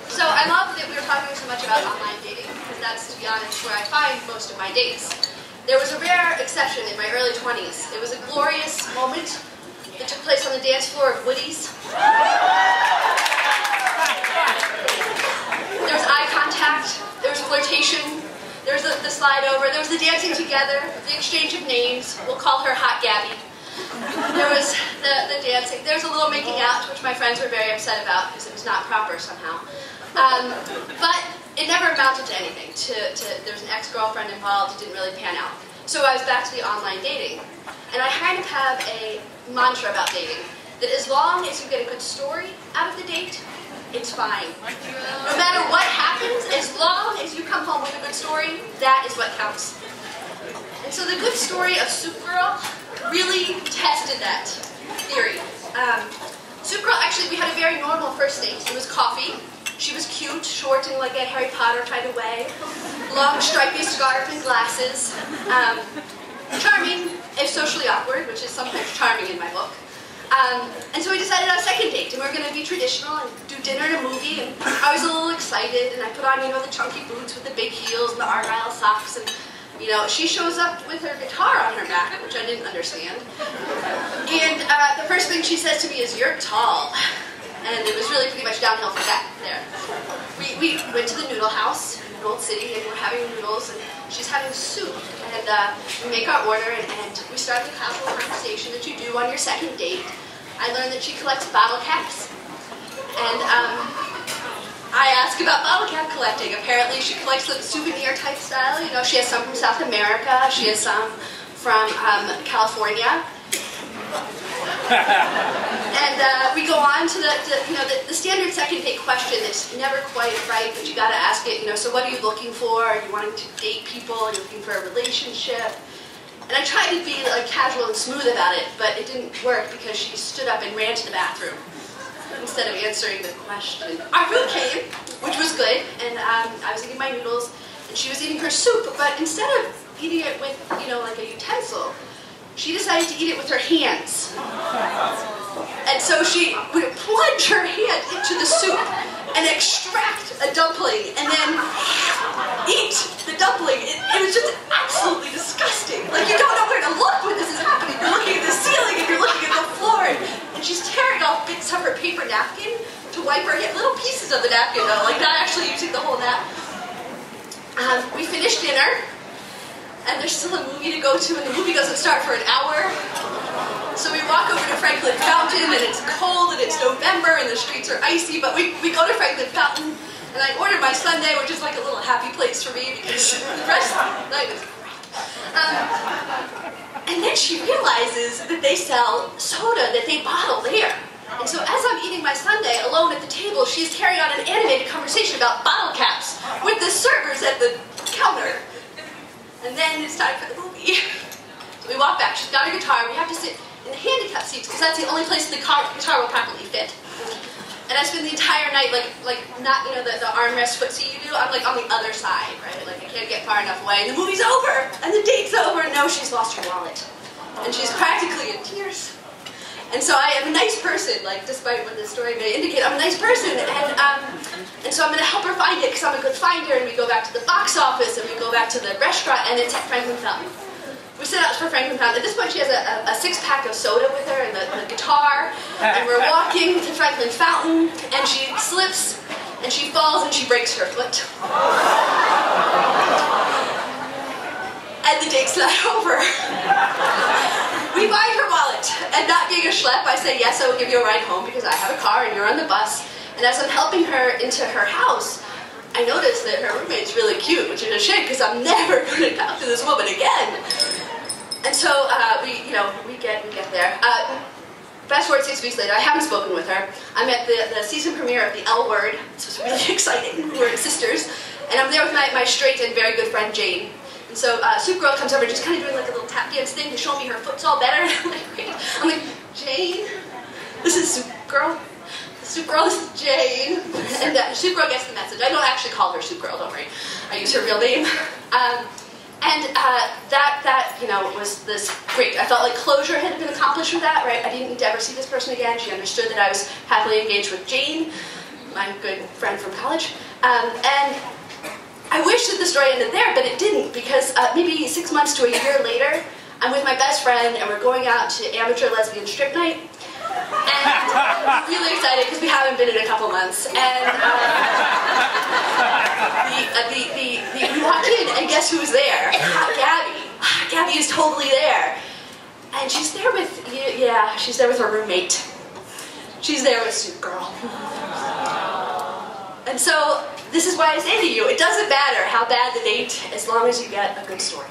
So I love that we were talking so much about online dating, because that's, to be honest, where I find most of my dates. There was a rare exception in my early 20s. It was a glorious moment that took place on the dance floor of Woody's. There was eye contact, there was flirtation, there was the slide over, there was the dancing together, the exchange of names. We'll call her Hot Gabby. There was the dancing. There was a little making out, which my friends were very upset about because it was not proper somehow. But it never amounted to anything. There was an ex-girlfriend involved. It didn't really pan out. So I was back to the online dating. And I kind of have a mantra about dating, that as long as you get a good story out of the date, it's fine. No matter what happens, as long as you come home with a good story, that is what counts. And so the good story of Soup Girl really tested that theory. Soup Girl, actually, we had a very normal first date. It was coffee. She was cute, short in like a Harry Potter kind of way. Long, stripy scarf and glasses. Charming, if socially awkward, which is sometimes charming in my book. And so we decided on a second date, and we were going to be traditional and do dinner and a movie, and I was a little excited, and I put on, you know, the chunky boots with the big heels and the Argyle socks, and, you know, she shows up with her guitar on her back, which I didn't understand. And the first thing she says to me is, "You're tall." And it was really pretty much downhill from that there. We went to the noodle house in an old city, and we're having noodles, and she's having soup. And we make our order, and we start the casual conversation that you do on your second date. I learned that she collects bottle caps. And I ask about bottle cap collecting. Apparently she collects the souvenir type style. You know, she has some from South America. She has some from California. And we go on to the standard second date question that's never quite right, but you got to ask it. You know, so what are you looking for? Are you wanting to date people? Are you looking for a relationship? And I tried to be like casual and smooth about it, but it didn't work because she stood up and ran to the bathroom instead of answering the question. Our food came, which was good, and I was eating my noodles, and she was eating her soup. But instead of eating it with, you know, like a utensil, she decided to eat it with her hands. And so she would plunge her hand into the soup and extract a dumpling and then eat the dumpling. It was just absolutely disgusting. Like, you don't know where to look when this is happening. You're looking at the ceiling and you're looking at the floor. And she's tearing off bits of her paper napkin to wipe her hand. Little pieces of the napkin, though, like not actually using the whole nap. We finished dinner. And there's still a movie to go to, and the movie doesn't start for an hour. So we walk over to Franklin Fountain, and it's cold, and it's November, and the streets are icy, but we go to Franklin Fountain, and I ordered my sundae, which is like a little happy place for me, because the rest of the night was great. And then she realizes that they sell soda that they bottle there. And so as I'm eating my sundae alone at the table, she's carrying on an animated conversation about bottle caps with the servers at the counter. And then it's time for the movie. So we walk back. She's got her guitar. We have to sit in the handicap seats because that's the only place the guitar will properly fit. And I spend the entire night like not, you know, the armrest footsie you do. I'm like on the other side, right? Like I can't get far enough away. And the movie's over, and the date's over. No, she's lost her wallet, and she's practically in tears. And so I am a nice person, like despite what the story may indicate, I'm a nice person, and so I'm going to help her find it because I'm a good finder. And we go back to the box office, and we go back to the restaurant, and it's at Franklin Fountain. We set out for Franklin Fountain. At this point, she has a six-pack of soda with her and the guitar, and we're walking to Franklin Fountain, and she slips, and she falls, and she breaks her foot. And the date's not over. We find her wallet, and not being a schlep, I say, yes, I will give you a ride home because I have a car and you're on the bus. And as I'm helping her into her house, I notice that her roommate's really cute, which is a shame because I'm never going to talk to this woman again. And so we get there. Fast forward 6 weeks later, I haven't spoken with her. I'm at the season premiere of The L Word. This was really exciting. We're sisters. And I'm there with my straight and very good friend, Jane. And so Soup Girl comes over just kind of doing like a little tap dance thing to show me her foot's all better. And I'm like, wait. I'm like, Jane, this is Soup Girl. Soup Girl, this is Jane. And Soup Girl gets the message. I don't actually call her Soup Girl, don't worry. I use her real name. And that you know, was this great. I felt like closure had been accomplished with that, right? I didn't need to ever see this person again. She understood that I was happily engaged with Jane, my good friend from college. And I wish that the story ended there, but it didn't, because maybe 6 months to a year later, I'm with my best friend, and we're going out to amateur lesbian strip night. And I'm really excited because we haven't been in a couple months. And we walk in, and guess who's there? Hot Gabby. Gabby is totally there. And she's there with, yeah, she's there with her roommate. She's there with Soup Girl. And so, this is why I say to you, it doesn't matter how bad the date, as long as you get a good story.